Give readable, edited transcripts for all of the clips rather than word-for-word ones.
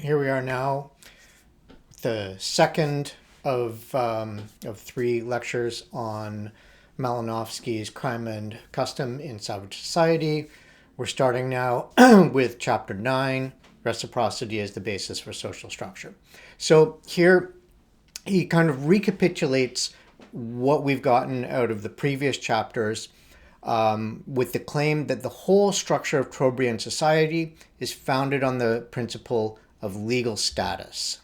Here we are now, the second of three lectures on Malinowski's Crime and Custom in Savage Society. We're starting now with Chapter 9, Reciprocity as the Basis for Social Structure. So here he kind of recapitulates what we've gotten out of the previous chapters with the claim that the whole structure of Trobriand society is founded on the principle of legal status.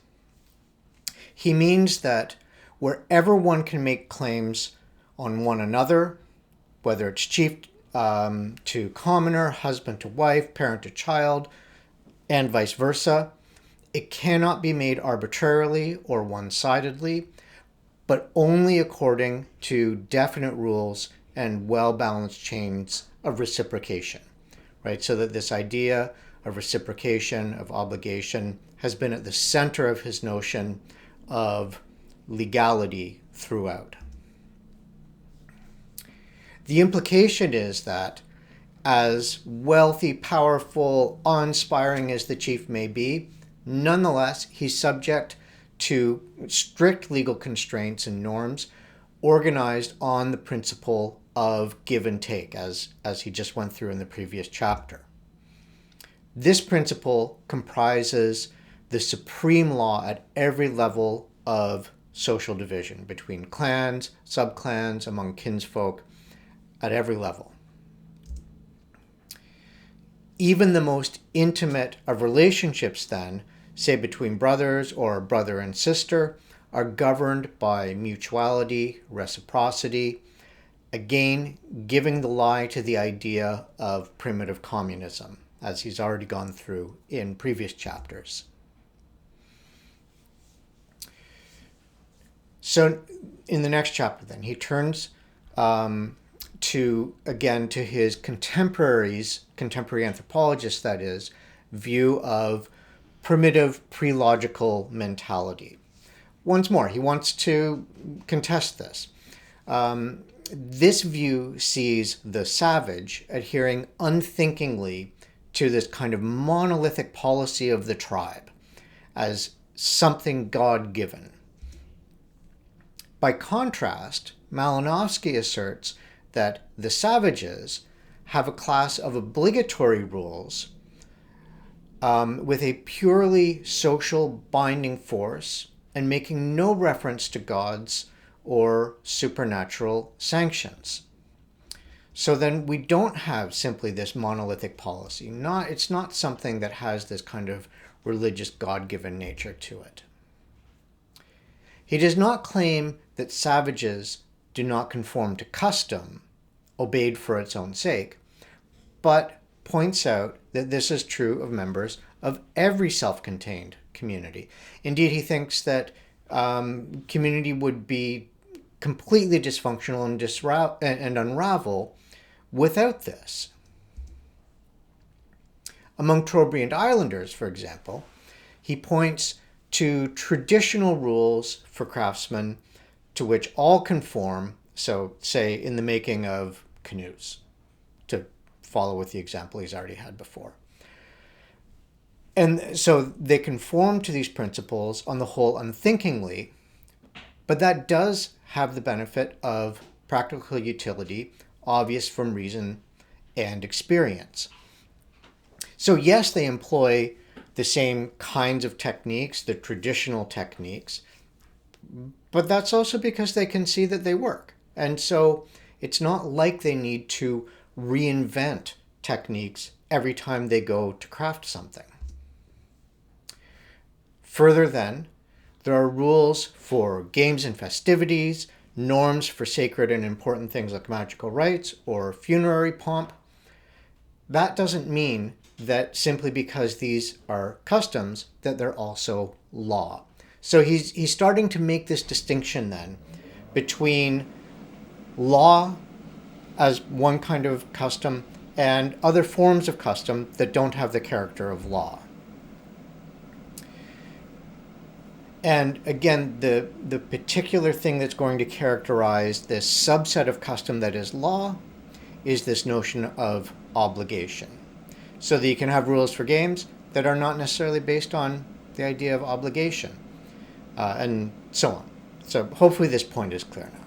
He means that wherever one can make claims on one another, whether it's chief to commoner, husband to wife, parent to child, and vice versa, it cannot be made arbitrarily or one-sidedly, but only according to definite rules and well-balanced chains of reciprocation, right? So that this idea of reciprocation, of obligation, has been at the center of his notion of legality throughout. The implication is that as wealthy, powerful, awe-inspiring as the chief may be, nonetheless, he's subject to strict legal constraints and norms organized on the principle of give and take, as he just went through in the previous chapter. This principle comprises the supreme law at every level of social division between clans, subclans, among kinsfolk, at every level. Even the most intimate of relationships, then, say between brothers or brother and sister, are governed by mutuality, reciprocity, again giving the lie to the idea of primitive communism, as he's already gone through in previous chapters. So in the next chapter, then, he turns to his contemporary anthropologists, that is, view of primitive pre-logical mentality. Once more, he wants to contest this. This view sees the savage adhering unthinkingly to this kind of monolithic policy of the tribe as something God-given. By contrast, Malinowski asserts that the savages have a class of obligatory rules with a purely social binding force and making no reference to gods or supernatural sanctions. So then we don't have simply this monolithic policy. It's not something that has this kind of religious God-given nature to it. He does not claim that savages do not conform to custom, obeyed for its own sake, but points out that this is true of members of every self-contained community. Indeed, he thinks that community would be completely dysfunctional and unravel without this. Among Trobriand Islanders, for example, he points to traditional rules for craftsmen to which all conform, so say in the making of canoes, to follow with the example he's already had before. And so they conform to these principles on the whole unthinkingly, but that does have the benefit of practical utility, obvious from reason and experience. So yes, they employ the same kinds of techniques, the traditional techniques, but that's also because they can see that they work. And so it's not like they need to reinvent techniques every time they go to craft something. Further then, there are rules for games and festivities, norms for sacred and important things like magical rites or funerary pomp. That doesn't mean that simply because these are customs that they're also law. So he's starting to make this distinction then between law as one kind of custom and other forms of custom that don't have the character of law. And again, the particular thing that's going to characterize this subset of custom that is law is this notion of obligation. So that you can have rules for games that are not necessarily based on the idea of obligation, and so on. So hopefully this point is clear now.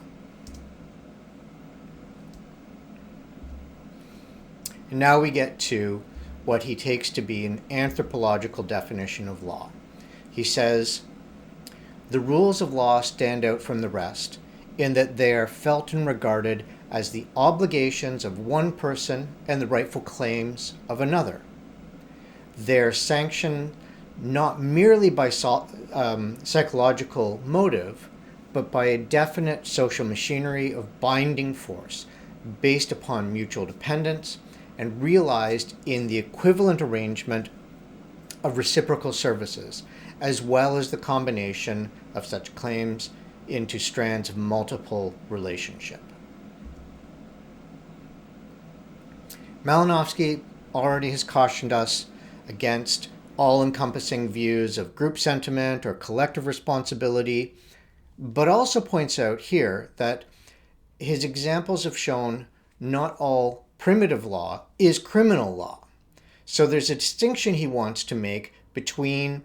And now we get to what he takes to be an anthropological definition of law. He says, the rules of law stand out from the rest in that they are felt and regarded as the obligations of one person and the rightful claims of another. They are sanctioned not merely by psychological motive, but by a definite social machinery of binding force based upon mutual dependence and realized in the equivalent arrangement of reciprocal services, as well as the combination of such claims into strands of multiple relationship. Malinowski already has cautioned us against all-encompassing views of group sentiment or collective responsibility, but also points out here that his examples have shown not all primitive law is criminal law. So there's a distinction he wants to make between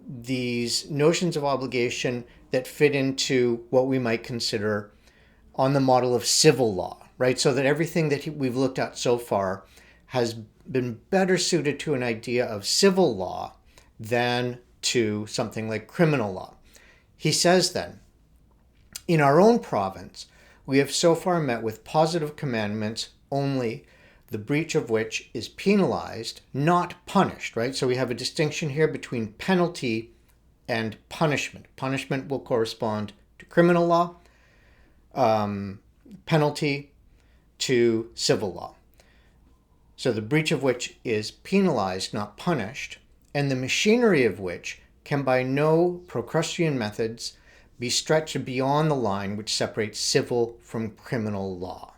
these notions of obligation that fit into what we might consider on the model of civil law, right? So that everything that we've looked at so far has been better suited to an idea of civil law than to something like criminal law. He says then, in our own province, we have so far met with positive commandments only, the breach of which is penalized, not punished, right? So we have a distinction here between penalty and punishment. Punishment will correspond to criminal law, penalty to civil law. So the breach of which is penalized, not punished, and the machinery of which can by no Procrustean methods be stretched beyond the line which separates civil from criminal law.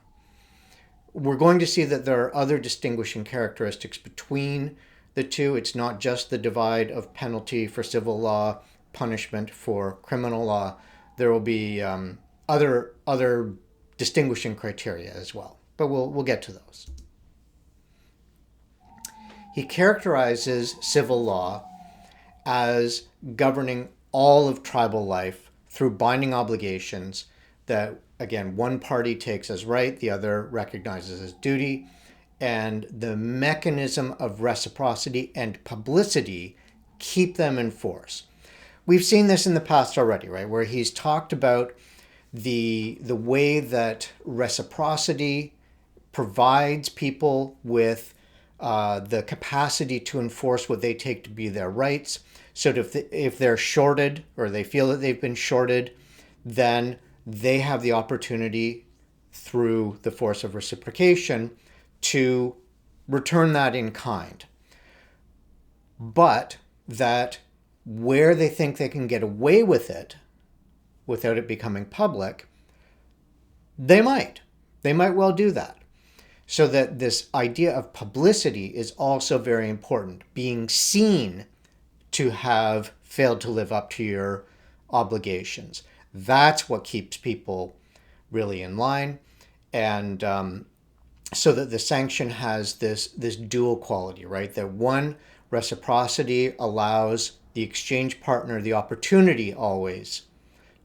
We're going to see that there are other distinguishing characteristics between the two. It's not just the divide of penalty for civil law, punishment for criminal law. There will be other distinguishing criteria as well, but we'll get to those. He characterizes civil law as governing all of tribal life through binding obligations that, again, one party takes as right, the other recognizes as duty, and the mechanism of reciprocity and publicity keep them in force. We've seen this in the past already, right, where he's talked about the way that reciprocity provides people with the capacity to enforce what they take to be their rights. So if they're shorted or they feel that they've been shorted, then they have the opportunity through the force of reciprocation to return that in kind. But that where they think they can get away with it without it becoming public, they might well do that. So that this idea of publicity is also very important, being seen to have failed to live up to your obligations. That's what keeps people really in line. And so that the sanction has this dual quality, right? That one, reciprocity allows the exchange partner the opportunity always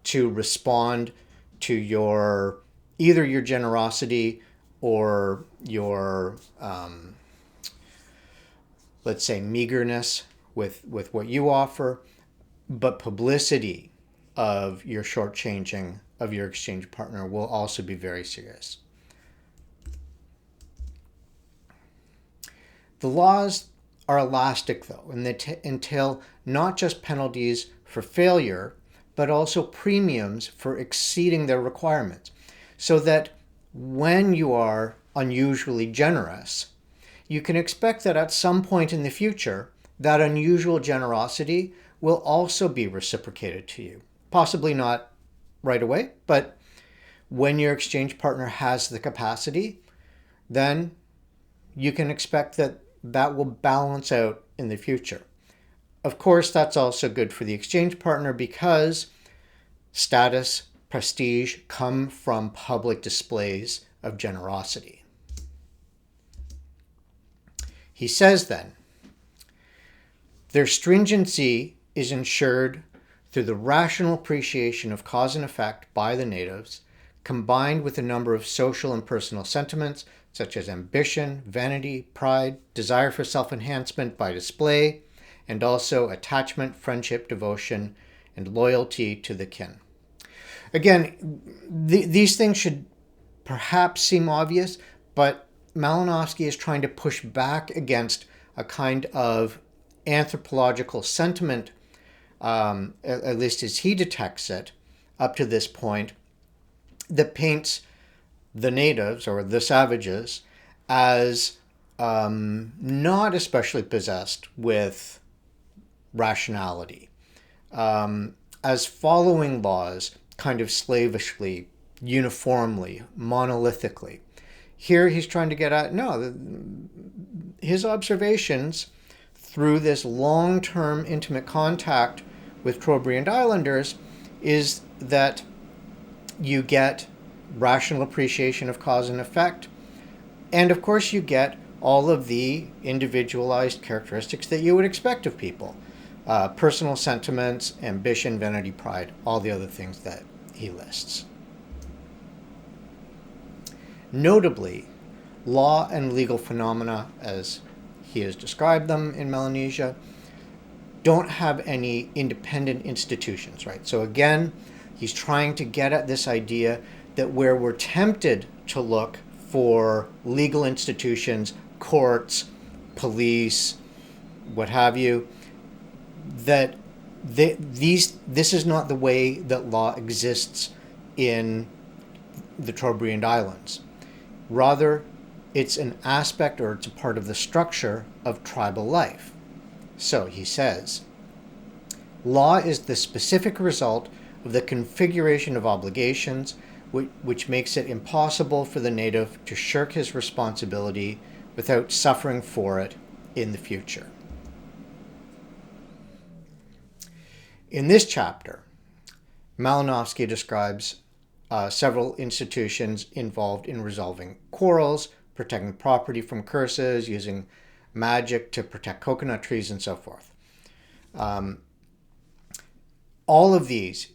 to respond to either your generosity or your, let's say, meagerness with what you offer, but publicity of your shortchanging of your exchange partner will also be very serious. The laws are elastic, though, and they entail not just penalties for failure, but also premiums for exceeding their requirements. So that when you are unusually generous, you can expect that at some point in the future, that unusual generosity will also be reciprocated to you. Possibly not right away, but when your exchange partner has the capacity, then you can expect that will balance out in the future. Of course, that's also good for the exchange partner because status, prestige come from public displays of generosity. He says then, Their stringency is ensured through the rational appreciation of cause and effect by the natives, combined with a number of social and personal sentiments such as ambition, vanity, pride, desire for self-enhancement by display, and also attachment, friendship, devotion, and loyalty to the kin. Again, these things should perhaps seem obvious, but Malinowski is trying to push back against a kind of anthropological sentiment, at least as he detects it up to this point, that paints the natives or the savages as not especially possessed with rationality, as following laws kind of slavishly, uniformly, monolithically. Here he's trying to get at, no, his observations through this long-term intimate contact with Trobriand Islanders is that you get rational appreciation of cause and effect, and of course you get all of the individualized characteristics that you would expect of people. Personal sentiments, ambition, vanity, pride, all the other things that he lists. Notably, law and legal phenomena, as he has described them in Melanesia, don't have any independent institutions, right? So again, he's trying to get at this idea that where we're tempted to look for legal institutions, courts, police, what have you, that this is not the way that law exists in the Trobriand Islands. Rather, it's an aspect or it's a part of the structure of tribal life. So he says, law is the specific result of the configuration of obligations which makes it impossible for the native to shirk his responsibility without suffering for it in the future. In this chapter, Malinowski describes several institutions involved in resolving quarrels, protecting property from curses, using magic to protect coconut trees, and so forth. All of these,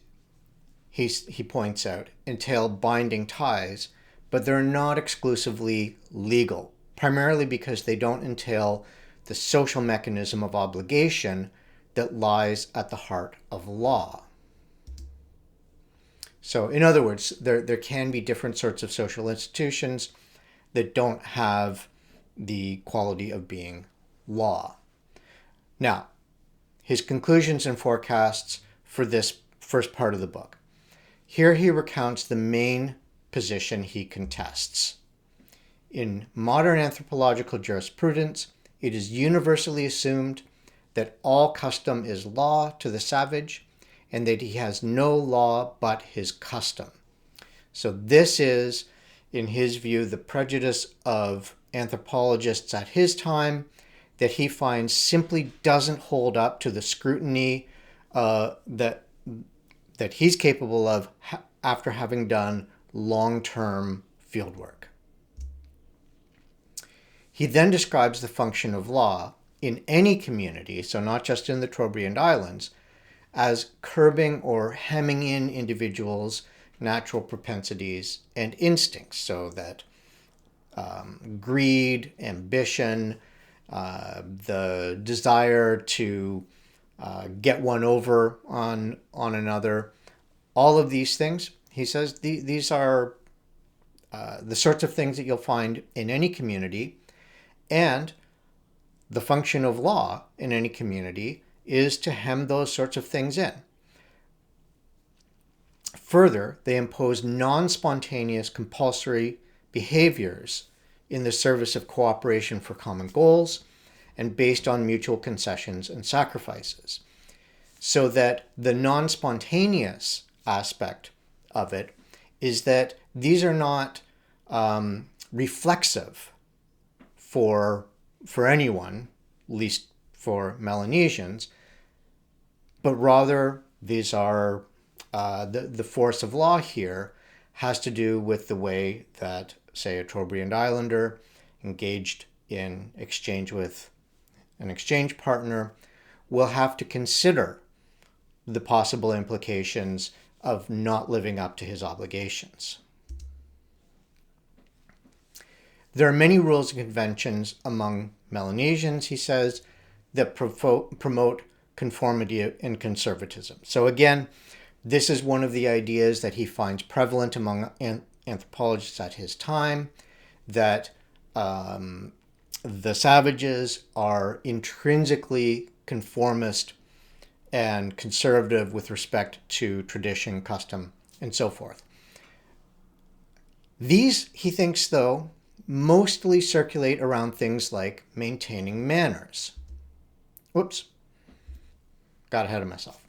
he points out, entail binding ties, but they're not exclusively legal, primarily because they don't entail the social mechanism of obligation that lies at the heart of law. So, in other words, there can be different sorts of social institutions that don't have the quality of being law. Now, his conclusions and forecasts for this first part of the book. Here he recounts the main position he contests. In modern anthropological jurisprudence, it is universally assumed that all custom is law to the savage, and that he has no law but his custom. So this is, in his view, the prejudice of anthropologists at his time that he finds simply doesn't hold up to the scrutiny that he's capable of after having done long-term fieldwork. He then describes the function of law in any community, so not just in the Trobriand Islands, as curbing or hemming in individuals' natural propensities and instincts, so that greed, ambition, the desire to get one over on another, all of these things, he says, these are the sorts of things that you'll find in any community, and the function of law in any community is to hem those sorts of things in. Further, they impose non-spontaneous compulsory behaviors in the service of cooperation for common goals and based on mutual concessions and sacrifices. So that the non-spontaneous aspect of it is that these are not reflexive for anyone, at least for Melanesians, but rather these are the force of law here has to do with the way that, say, a Trobriand Islander engaged in exchange with an exchange partner will have to consider the possible implications of not living up to his obligations. There are many rules and conventions among Melanesians, he says, that promote conformity and conservatism. So again, this is one of the ideas that he finds prevalent among anthropologists at his time, that the savages are intrinsically conformist and conservative with respect to tradition, custom, and so forth. These, he thinks, though, mostly circulate around things like maintaining manners. Whoops. Got ahead of myself.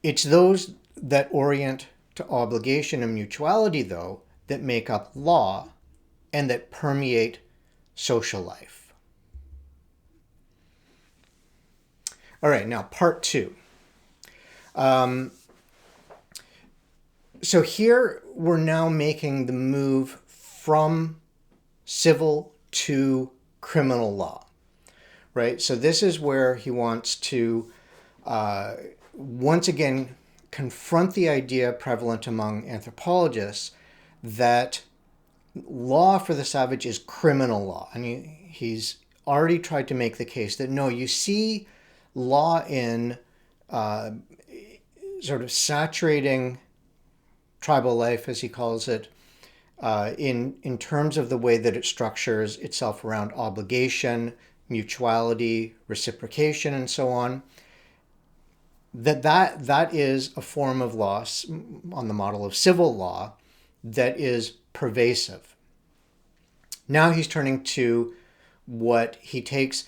It's those that orient to obligation and mutuality, though, that make up law and that permeate social life. All right, now part 2. So here we're now making the move from civil to criminal law, right? So this is where he wants to once again confront the idea prevalent among anthropologists that law for the savage is criminal law. And he's already tried to make the case that no, you see law in sort of saturating tribal life, as he calls it, in terms of the way that it structures itself around obligation, mutuality, reciprocation, and so on. That is a form of law on the model of civil law that is pervasive. Now he's turning to what he takes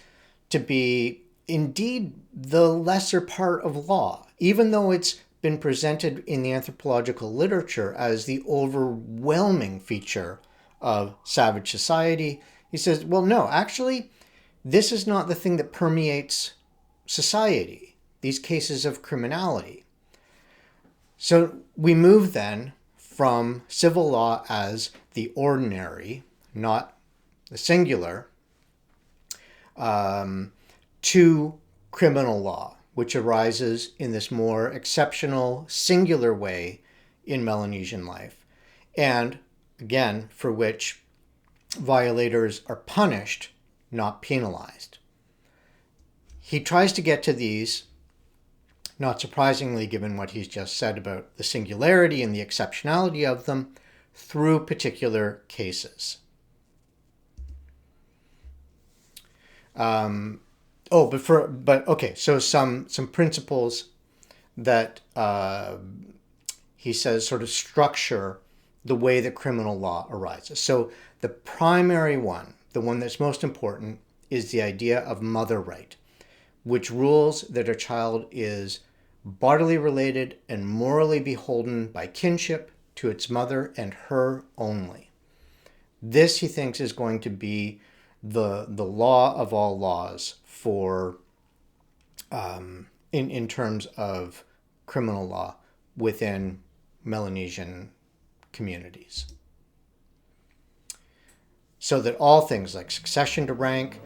to be indeed the lesser part of law, even though it's been presented in the anthropological literature as the overwhelming feature of savage society. He says, well, no, actually, this is not the thing that permeates society, these cases of criminality. So we move then from civil law as the ordinary, not the singular, to criminal law, which arises in this more exceptional, singular way in Melanesian life, and again, for which violators are punished, not penalized. He tries to get to these, not surprisingly given what he's just said about the singularity and the exceptionality of them, through particular cases. So some principles that he says sort of structure the way that criminal law arises. So the primary one, the one that's most important, is the idea of mother right, which rules that a child is bodily related and morally beholden by kinship to its mother and her only. This, he thinks, is going to be the law of all laws for in terms of criminal law within Melanesian communities. So that all things like succession to rank,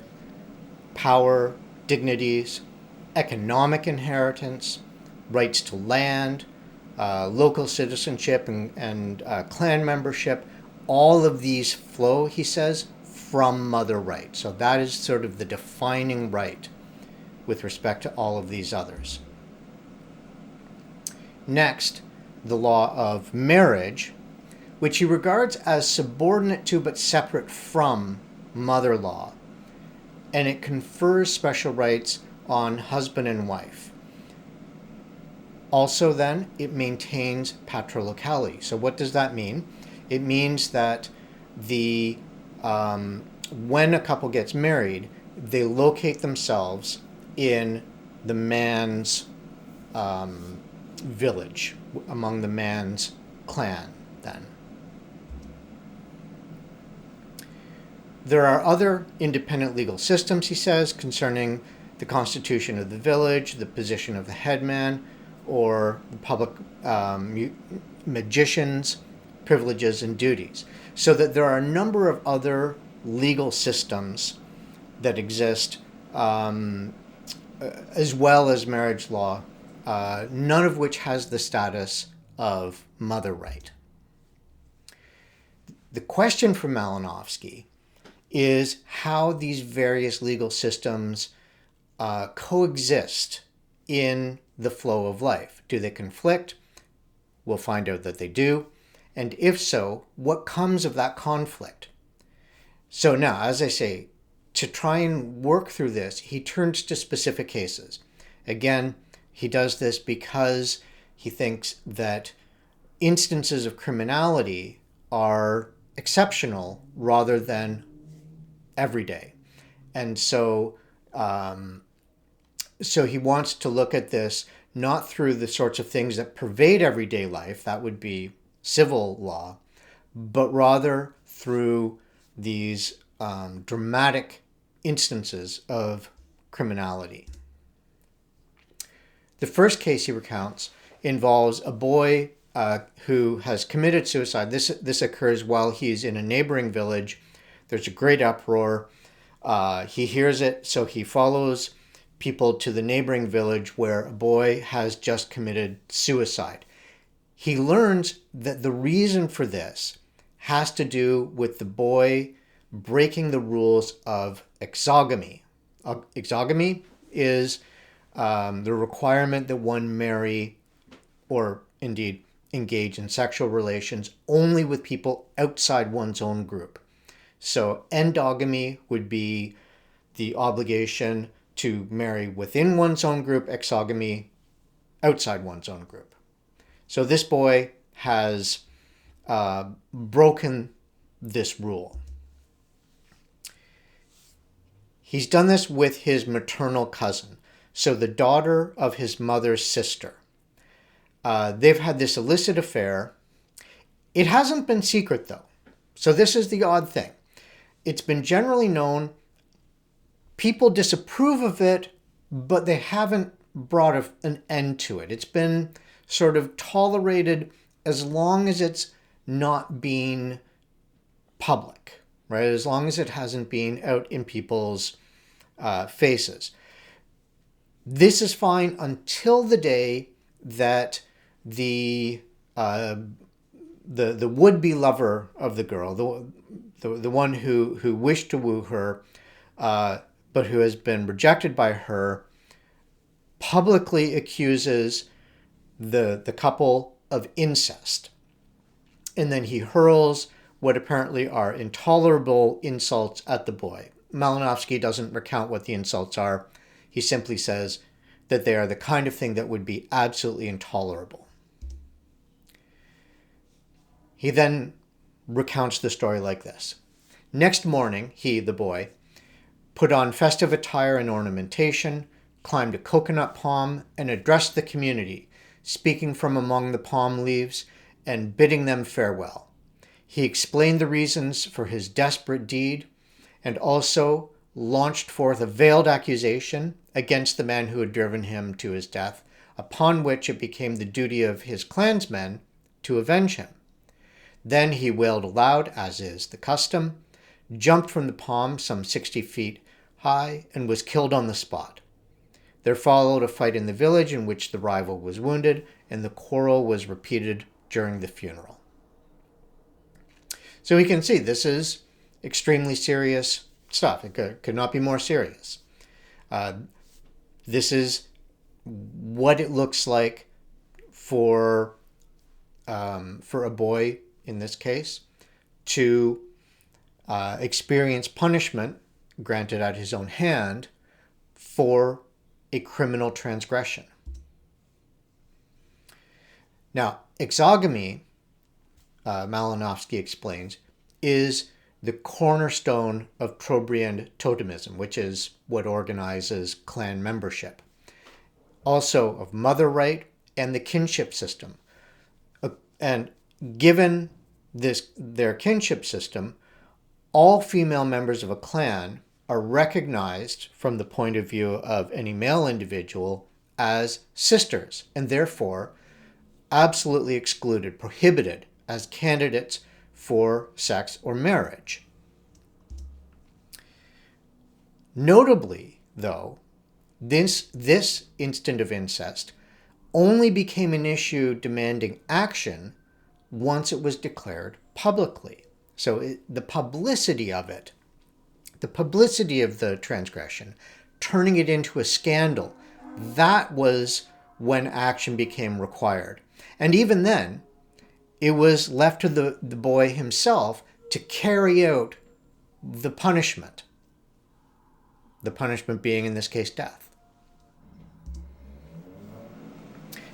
power, dignities, economic inheritance, rights to land, local citizenship and clan membership, all of these flow, he says, from mother right. So that is sort of the defining right with respect to all of these others. Next, the law of marriage, which he regards as subordinate to but separate from mother law, and it confers special rights on husband and wife. Also then, it maintains patriarchality. So what does that mean? It means that when a couple gets married, they locate themselves in the man's village, among the man's clan then. There are other independent legal systems, he says, concerning the constitution of the village, the position of the headman, or the public magicians' privileges and duties. So that there are a number of other legal systems that exist as well as marriage law, none of which has the status of mother right. The question for Malinowski is how these various legal systems coexist in the flow of life. Do they conflict? We'll find out that they do. And if so, what comes of that conflict? So now, as I say, to try and work through this, he turns to specific cases. Again, he does this because he thinks that instances of criminality are exceptional rather than everyday. And so he wants to look at this not through the sorts of things that pervade everyday life, that would be civil law, but rather through these dramatic instances of criminality. The first case he recounts involves a boy who has committed suicide. This occurs while he's in a neighboring village. There's a great uproar. He hears it, so he follows people to the neighboring village where a boy has just committed suicide. He learns that the reason for this has to do with the boy breaking the rules of exogamy. Exogamy is the requirement that one marry or indeed engage in sexual relations only with people outside one's own group. So endogamy would be the obligation to marry within one's own group, exogamy outside one's own group. So this boy has broken this rule. He's done this with his maternal cousin, so the daughter of his mother's sister. They've had this illicit affair. It hasn't been secret, though. So this is the odd thing. It's been generally known. People disapprove of it, but they haven't brought an end to it. It's been sort of tolerated as long as it's not being public, right? As long as it hasn't been out in people's faces. This is fine until the day that the would-be lover of the girl, the one who wished to woo her, but who has been rejected by her, publicly accuses the couple of incest. And then he hurls what apparently are intolerable insults at the boy. Malinowski doesn't recount what the insults are. He simply says that they are the kind of thing that would be absolutely intolerable. He then recounts the story like this. Next morning, he, the boy, put on festive attire and ornamentation, climbed a coconut palm, and addressed the community, speaking from among the palm leaves and bidding them farewell. He explained the reasons for his desperate deed and also launched forth a veiled accusation against the man who had driven him to his death, upon which it became the duty of his clansmen to avenge him. Then he wailed aloud, as is the custom, jumped from the palm some 60 feet high, and was killed on the spot. There followed a fight in the village in which the rival was wounded, and the quarrel was repeated during the funeral. So we can see this is extremely serious stuff. It could not be more serious. This is what it looks like for a boy, in this case, to experience punishment granted at his own hand for a criminal transgression. Now, exogamy, Malinowski explains, is the cornerstone of Trobriand totemism, which is what organizes clan membership. Also of mother right and the kinship system. And given their kinship system, all female members of a clan are recognized from the point of view of any male individual as sisters, and therefore absolutely excluded, prohibited as candidates for sex or marriage. Notably, though, this instant of incest only became an issue demanding action once it was declared publicly. So the publicity of it, the publicity of the transgression, turning it into a scandal, that was when action became required. And even then, it was left to the boy himself to carry out the punishment. The punishment being, in this case, death.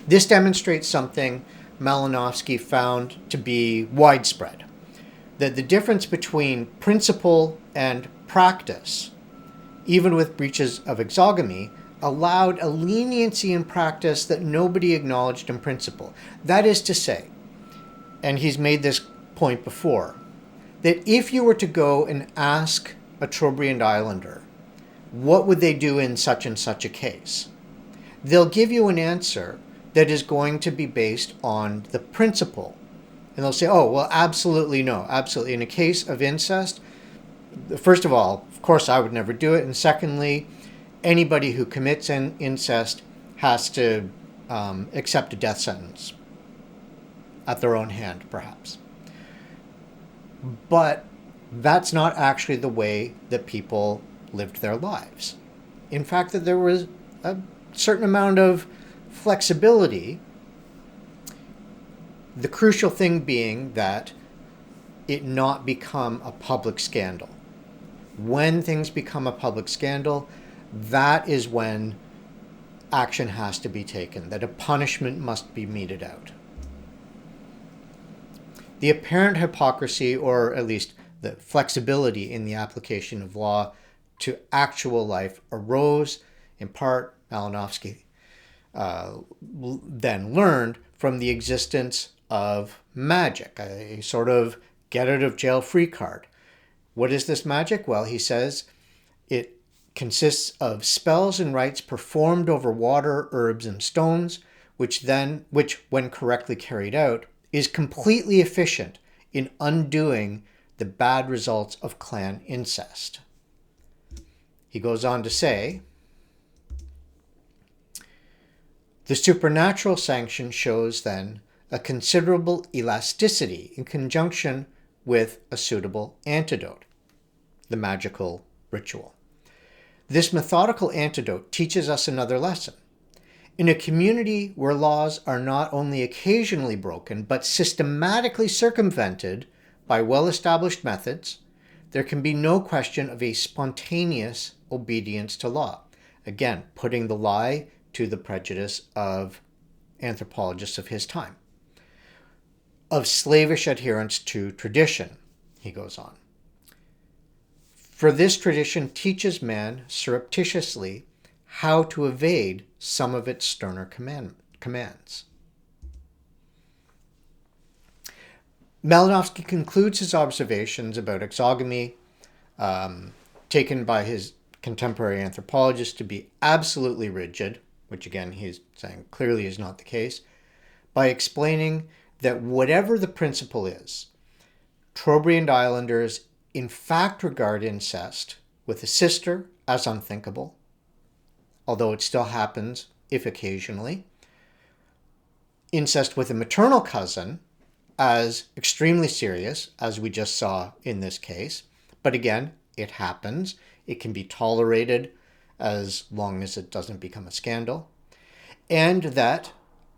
This demonstrates something Malinowski found to be widespread, that the difference between principle and practice, even with breaches of exogamy, allowed a leniency in practice that nobody acknowledged in principle. That is to say, and he's made this point before, that if you were to go and ask a Trobriand Islander, what would they do in such and such a case? They'll give you an answer that is going to be based on the principle. And they'll say, oh, well, absolutely no, absolutely. In a case of incest, first of all, of course, I would never do it. And secondly, anybody who commits an incest has to accept a death sentence at their own hand, perhaps. But that's not actually the way that people lived their lives. In fact, that there was a certain amount of flexibility, the crucial thing being that it not become a public scandal. When things become a public scandal, that is when action has to be taken, that a punishment must be meted out. The apparent hypocrisy, or at least the flexibility in the application of law to actual life, arose, in part, Malinowski then learned from the existence of magic, a sort of get-out-of-jail-free card. What is this magic? Well, he says it consists of spells and rites performed over water, herbs, and stones, which, when correctly carried out, is completely efficient in undoing the bad results of clan incest. He goes on to say, the supernatural sanction shows then a considerable elasticity in conjunction with a suitable antidote, the magical ritual. This methodical antidote teaches us another lesson. In a community where laws are not only occasionally broken, but systematically circumvented by well-established methods, there can be no question of a spontaneous obedience to law. Again, putting the lie to the prejudice of anthropologists of his time. Of slavish adherence to tradition, he goes on. For this tradition teaches man surreptitiously how to evade some of its sterner commands. Malinowski concludes his observations about exogamy, taken by his contemporary anthropologists to be absolutely rigid, which again he's saying clearly is not the case, by explaining that whatever the principle is, Trobriand Islanders in fact regard incest with a sister as unthinkable, although it still happens if occasionally, incest with a maternal cousin as extremely serious, as we just saw in this case. But again, it happens. It can be tolerated as long as it doesn't become a scandal. And that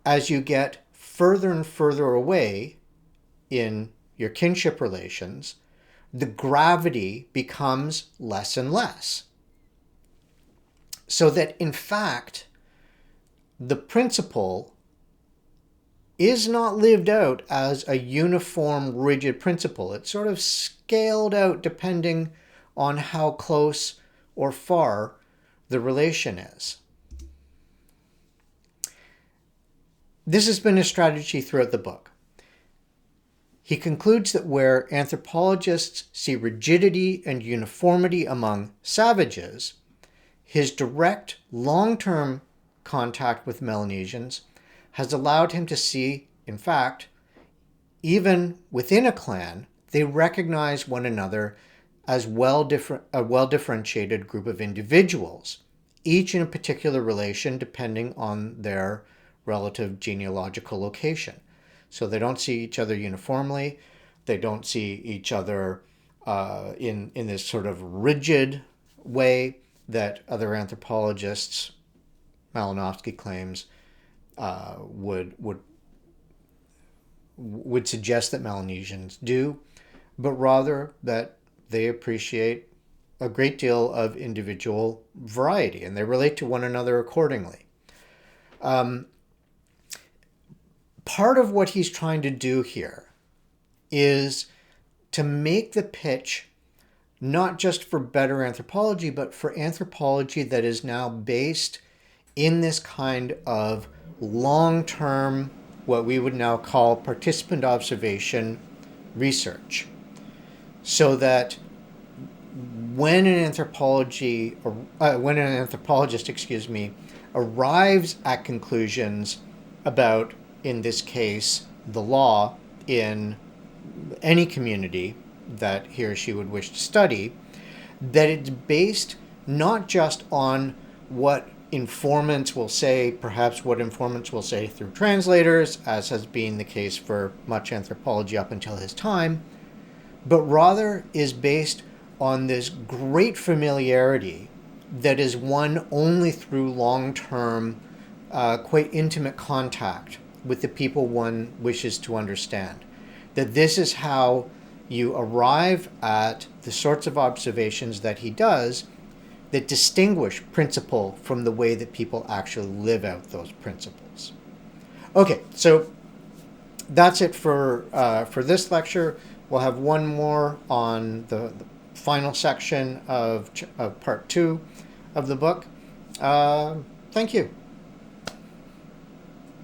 as you get further and further away in your kinship relations, the gravity becomes less and less. So that in fact, the principle is not lived out as a uniform, rigid principle. It's sort of scaled out depending on how close or far the relation is. This has been a strategy throughout the book. He concludes that where anthropologists see rigidity and uniformity among savages, his direct, long-term contact with Melanesians has allowed him to see, in fact, even within a clan, they recognize one another as a well-differentiated group of individuals each in a particular relation depending on their relative genealogical location. So they don't see each other uniformly. They don't see each other in this sort of rigid way that other anthropologists, Malinowski claims, would suggest that Melanesians do, but rather that they appreciate a great deal of individual variety and they relate to one another accordingly. Part of what he's trying to do here is to make the pitch not just for better anthropology, but for anthropology that is now based in this kind of long-term, what we would now call participant observation research. So that when an anthropologist, arrives at conclusions about, in this case, the law in any community that he or she would wish to study, that it's based not just on what informants will say, perhaps what informants will say through translators, as has been the case for much anthropology up until his time, but rather is based on this great familiarity that is won only through long-term, quite intimate contact with the people one wishes to understand. That this is how you arrive at the sorts of observations that he does that distinguish principle from the way that people actually live out those principles. Okay, so that's it for this lecture. We'll have one more on the final section of part 2 of the book. Thank you.